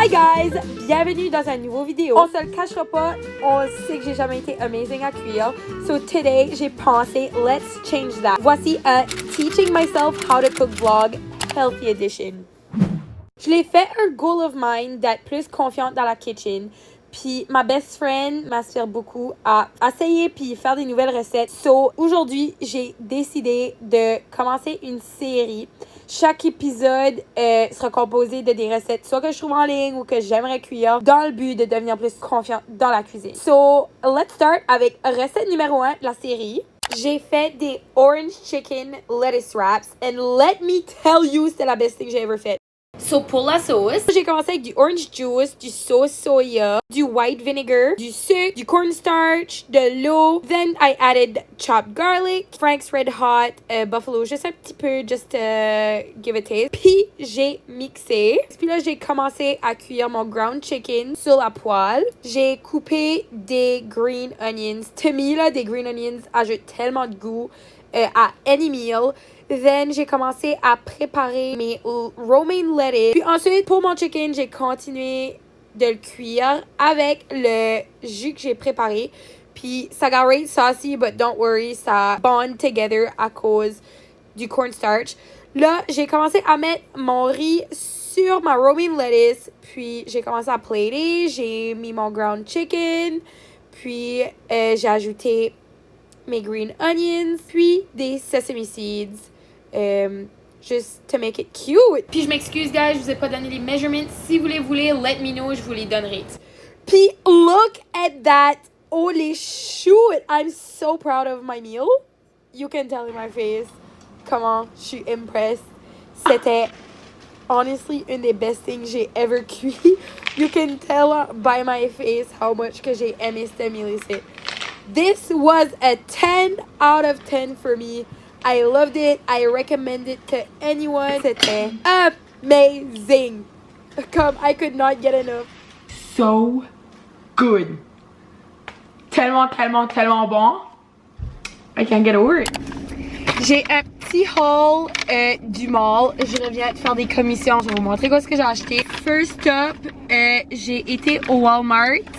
Hi guys! Bienvenue dans une nouvelle vidéo. On se le cachera pas, on sait que j'ai jamais été amazing à cuire. So today, j'ai pensé, let's change that. Voici un Teaching Myself How to Cook Vlog Healthy Edition. Je l'ai fait un goal of mine d'être plus confiante dans la kitchen. Puis ma best friend m'inspire beaucoup à essayer puis faire des nouvelles recettes. So aujourd'hui, j'ai décidé de commencer une série. Chaque épisode sera composé de des recettes soit que je trouve en ligne ou que j'aimerais cuire dans le but de devenir plus confiante dans la cuisine. So, let's start avec recette numéro 1 de la série. J'ai fait des orange chicken lettuce wraps and let me tell you, c'est la best thing que j'ai ever fait. So, pour la sauce, j'ai commencé avec du orange juice, du sauce soya, du white vinegar, du sucre, du cornstarch, de l'eau. Then, I added chopped garlic, Frank's Red Hot, buffalo, juste un petit peu, just to give a taste. Puis, j'ai mixé. Puis là, j'ai commencé à cuire mon ground chicken sur la poêle. J'ai coupé des green onions. To me, là, des green onions ajoutent tellement de goût à any meal. Then, j'ai commencé à préparer mes romaine lettuce. Puis ensuite, pour mon chicken, j'ai continué de le cuire avec le jus que j'ai préparé. Puis, ça got really saucy, but don't worry, ça bond together à cause du cornstarch. Là, j'ai commencé à mettre mon riz sur ma romaine lettuce. Puis, j'ai commencé à plater. J'ai mis mon ground chicken. Puis, j'ai ajouté mes green onions. Puis, des sesame seeds. Just to make it cute. Puis je m'excuse, guys, je vous ai pas donné les measurements. Si vous les voulez, let me know, je vous les donnerai. Puis look at that. Holy shoot. I'm so proud of my meal. You can tell in my face. Comment je suis impressed. C'était honestly une des best things j'ai ever cuit. You can tell by my face how much que j'ai aimé cette meal ici. This was a 10 out of 10 for me. I loved it. I recommend it to anyone. C'était amazing. Comme, I could not get enough. So good. Tellement, tellement, tellement bon. I can't get over it. J'ai un petit haul du mall. Je reviens de faire des commissions. Je vais vous montrer quoi ce que j'ai acheté. First up, j'ai été au Walmart.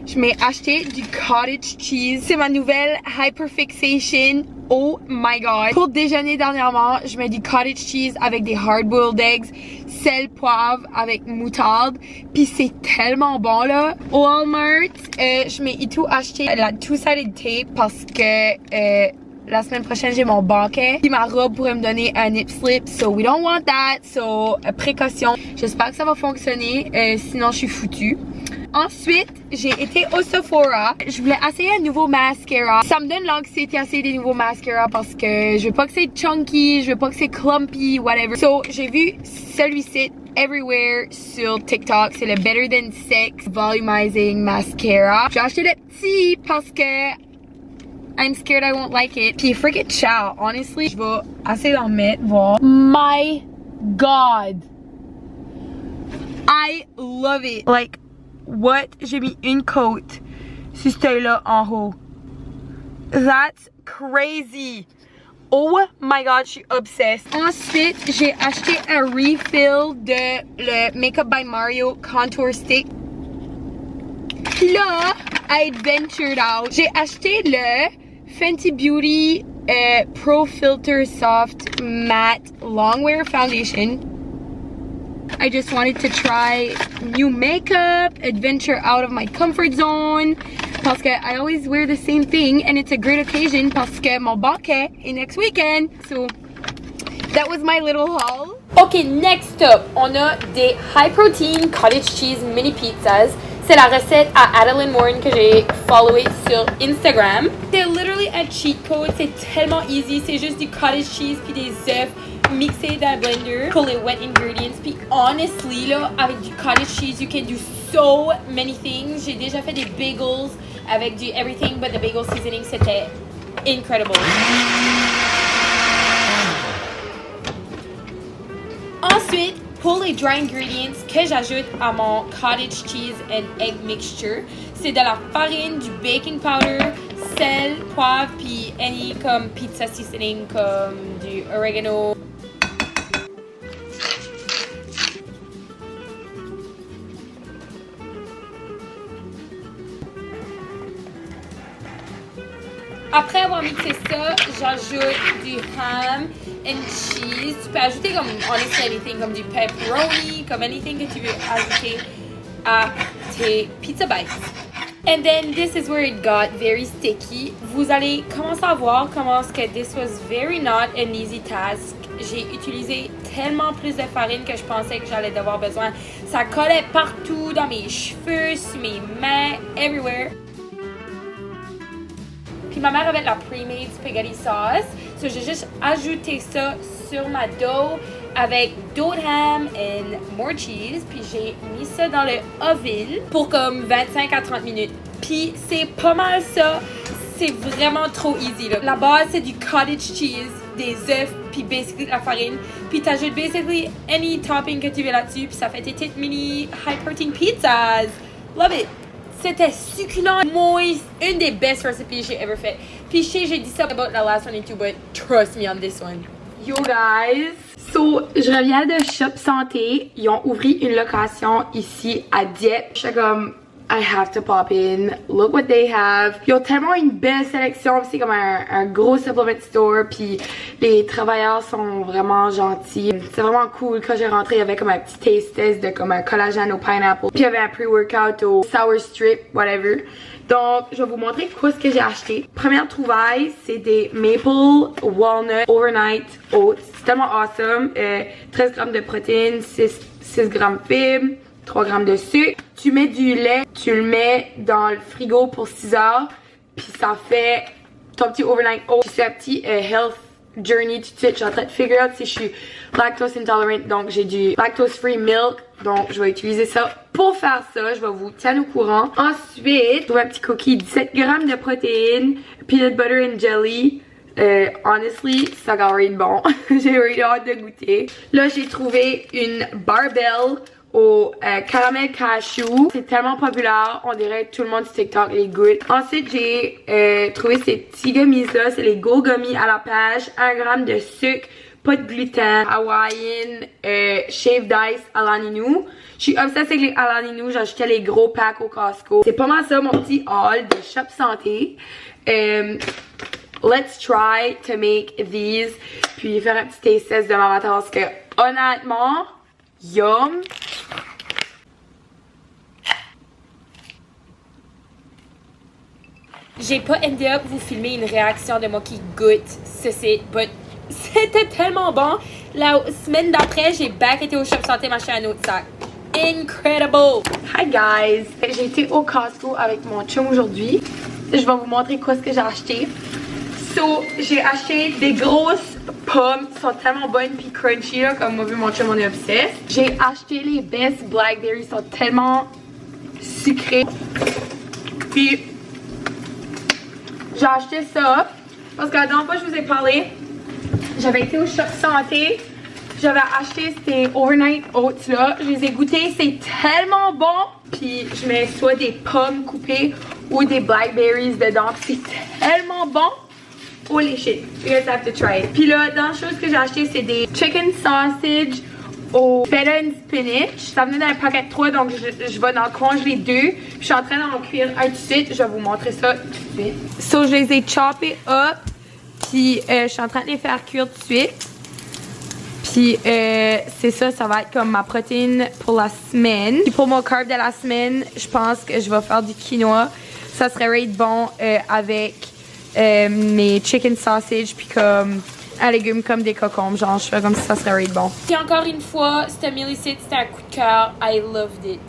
Je m'ai acheté du cottage cheese. C'est ma nouvelle hyperfixation. Oh my god. Pour déjeuner dernièrement, je mets du cottage cheese avec des hard-boiled eggs, sel, poivre avec moutarde. Puis c'est tellement bon là. Au Walmart, je m'ai tout acheté la two-sided tape parce que la semaine prochaine, j'ai mon banquet. Puis ma robe pourrait me donner un nip slip. So we don't want that. So précaution. J'espère que ça va fonctionner. Sinon, je suis foutue. Ensuite, j'ai été au Sephora. Je voulais essayer un nouveau mascara. Ça me donne l'anxiété d'essayer des nouveaux mascaras parce que je veux pas que c'est chunky, je veux pas que c'est clumpy, whatever. So, j'ai vu celui-ci everywhere sur TikTok. C'est le Better Than Sex Volumizing Mascara. J'ai acheté le petit parce que I'm scared I won't like it. Puis freaking ciao, honestly. Je vais essayer d'en mettre, voir. My God. I love it. Like, what? J'ai mis une côte sur celui-là en haut. That's crazy. Oh my god, je suis obsessed. Ensuite, j'ai acheté un refill de le Makeup by Mario Contour Stick. Puis là, I ventured out. J'ai acheté le Fenty Beauty Pro Filter Soft Matte Longwear Foundation. I just wanted to try new makeup, adventure out of my comfort zone. Parce que I always wear the same thing and it's a great occasion parce que mon banquet est next weekend. So, that was my little haul. Okay, next up, on a des high protein cottage cheese mini pizzas. C'est la recette à Adeline Warren que j'ai followé sur Instagram. C'est literally un cheat code, c'est tellement easy. C'est juste du cottage cheese puis des œufs mixés dans un blender pour les wet ingredients. Puis honestly, là, avec du cottage cheese, you can do so many things. J'ai déjà fait des bagels avec du everything but the bagel seasoning. C'était incredible. Ensuite, pour les dry ingredients que j'ajoute à mon cottage cheese and egg mixture, c'est de la farine, du baking powder, sel, poivre, puis any comme pizza seasoning comme du oregano. Après avoir mixé ça, j'ajoute du ham and cheese. Tu peux ajouter comme, honestly, anything, comme du pepperoni, comme anything que tu veux ajouter à tes pizza bites. And then this is where it got very sticky. Vous allez commencer à voir comment est-ce que this was very not an easy task. J'ai utilisé tellement plus de farine que je pensais que j'allais devoir besoin. Ça collait partout, dans mes cheveux, sur mes mains, everywhere. Puis ma mère avait de la pre-made spaghetti sauce. So j'ai juste ajouté ça sur ma dough avec d'autres ham and more cheese. Puis j'ai mis ça dans le oven pour comme 25 à 30 minutes. Puis c'est pas mal ça. C'est vraiment trop easy là. La base c'est du cottage cheese, des œufs, puis basically de la farine. Puis t'ajoutes basically any topping que tu veux là-dessus. Puis ça fait tes petites mini high protein pizzas. Love it! C'était succulent, moist, une des best recipes que j'ai ever fait. Puis je sais, j'ai dit ça about the last one too, but trust me on this one. Yo guys, so je reviens de Shop Santé. Ils ont ouvert une location ici à Dieppe. J'étais comme, I have to pop in. Look what they have. Ils ont tellement une belle sélection. C'est comme un gros supplement store. Puis les travailleurs sont vraiment gentils. C'est vraiment cool. Quand j'ai rentré, il y avait comme un petit taste test de comme un collagène au pineapple. Puis il y avait un pre-workout au sour strip, whatever. Donc, je vais vous montrer quoi ce que j'ai acheté. Première trouvaille, c'est des Maple Walnut Overnight Oats. C'est tellement awesome. 13 grammes de protéines, 6 grammes de fibres. 3 grammes de sucre. Tu mets du lait, tu le mets dans le frigo pour 6 heures, puis ça fait ton petit overnight oat. C'est un petit health journey tout de suite. Je suis en train de figure out si je suis lactose intolerant, donc j'ai du lactose free milk, donc je vais utiliser ça pour faire ça. Je vais vous tenir au courant. Ensuite, trouve un petit cookie, 17 grammes de protéines, peanut butter and jelly. Honestly, ça a l'air bon. J'ai vraiment hâte de goûter. Là, j'ai trouvé une barbell au caramel cashew. C'est tellement populaire, on dirait que tout le monde sur TikTok les goûte. Ensuite, j'ai trouvé ces petits gummies là, c'est les Go Gummies à la plage, 1 gramme de sucre, pas de gluten, Hawaiian shaved ice à l'aninou. Je suis obsessée avec les alaninou, j'achetais les gros packs au Costco. C'est pas mal ça mon petit haul de Shop Santé. Let's try to make these, puis faire un petit taste test demain matin parce que honnêtement, yum! J'ai pas endé up vous filmer une réaction de moi qui goûte ceci, but c'était tellement bon. La semaine d'après, j'ai back été au Shop Santé m'acheter un autre sac. Incredible! Hi guys! J'ai été au Costco avec mon chum aujourd'hui. Je vais vous montrer quoi ce que j'ai acheté. So, j'ai acheté des grosses pommes qui sont tellement bonnes puis crunchy là, comme moi vu mon chum on est obsessed. J'ai acheté les best blackberries, sont tellement sucrés. Puis j'ai acheté ça parce que la dernière fois je vous ai parlé, j'avais été au Shop Santé, j'avais acheté ces overnight oats là, je les ai goûtés, c'est tellement bon. Puis je mets soit des pommes coupées ou des blackberries dedans, c'est tellement bon. Holy shit, you guys have to try it. Puis là, dans les choses que j'ai acheté, c'est des chicken sausage au feta and spinach. Ça venait d'un paquet de 3, donc je vais en congeler 2. Puis je suis en train d'en cuire un tout de suite. Je vais vous montrer ça tout de suite. So, je les ai choppés up. Puis je suis en train de les faire cuire tout de suite. Puis c'est ça, ça va être comme ma protéine pour la semaine. Puis pour mon carb de la semaine, je pense que je vais faire du quinoa. Ça serait really bon avec mes chicken sausage puis comme un légume comme des cocombes, genre je fais comme ça serait really bon. Puis encore une fois, cette meal ici, c'était un coup de cœur. I loved it.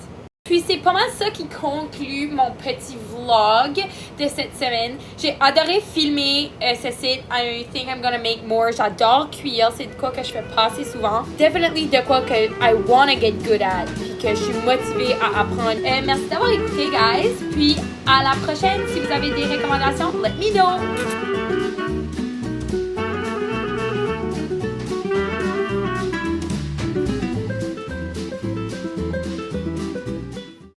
Puis c'est pas mal ça qui conclut mon petit vlog de cette semaine. J'ai adoré filmer ce site. I think I'm gonna make more. J'adore cuire. C'est de quoi que je fais pas assez souvent. Definitely de quoi que I wanna get good at. Puis que je suis motivée à apprendre. Merci d'avoir écouté, guys. Puis à la prochaine. Si vous avez des recommandations, let me know.